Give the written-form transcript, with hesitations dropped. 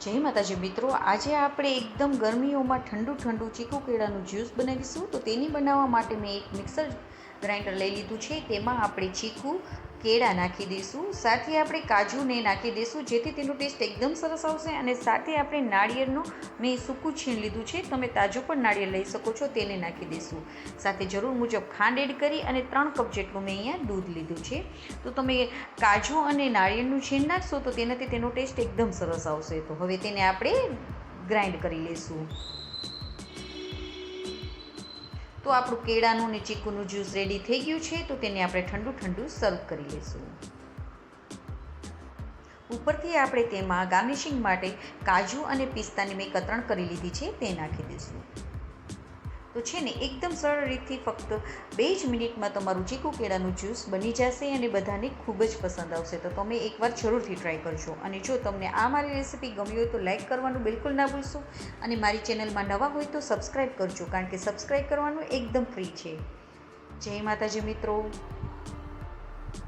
જય માતાજી મિત્રો, આજે આપણે એકદમ ગરમીઓમાં ઠંડુ ઠંડુ ચીકુ કેળાનું જ્યુસ બનાવીશું. તો તેની બનાવવા માટે મેં એક મિક્સર ગ્રાઇન્ડર લઈ લીધું છે. તેમાં આપણે ચીકુ કેળા નાખી દઈશું, સાથે આપણે કાજુને નાખી દઈશું જેથી તેનો ટેસ્ટ એકદમ સરસ આવશે. અને સાથે આપણે નાળિયેરનું મેં સૂકું છીણ લીધું છે, તમે તાજું પણ નાળિયેર લઈ શકો છો, તેને નાખી દઈશું. સાથે જરૂર મુજબ ખાંડ એડ કરી અને 3 કપ જેટલું મેં અહીંયા દૂધ લીધું છે. તો તમે કાજુ અને નાળિયેરનું છીણ નાખશો તો તેનાથી તેનો ટેસ્ટ એકદમ સરસ આવશે. તો હવે તેને આપણે ગ્રાઇન્ડ કરી લઈશું. તો આપણું કેળાનું અને ચીકુનું જ્યુસ રેડી થઈ ગયું છે. તો તેને આપણે ઠંડુ ઠંડુ સર્વ કરી લઈશું. ઉપરથી આપણે તેમાં ગાર્નિશિંગ માટે કાજુ અને પિસ્તાની મેં કતરણ કરી લીધી છે તે નાખી દઈશું. તો છે ને એકદમ સરળ રીતથી ફક્ત 2 જ મિનિટમાં તમારું ચીકુ કેળાનું જ્યુસ બની જશે અને બધાને ખૂબ જ પસંદ આવશે. તો તમે એકવાર જરૂરથી ટ્રાય કરજો. અને જો તમને આ મારી રેસીપી ગમી હોય તો લાઈક કરવાનું બિલકુલ ના ભૂલશો. અને મારી ચેનલમાં નવા હોય તો સબસ્ક્રાઈબ કરજો, કારણ કે સબસ્ક્રાઈબ કરવાનું એકદમ ફ્રી છે. જય માતાજી મિત્રો.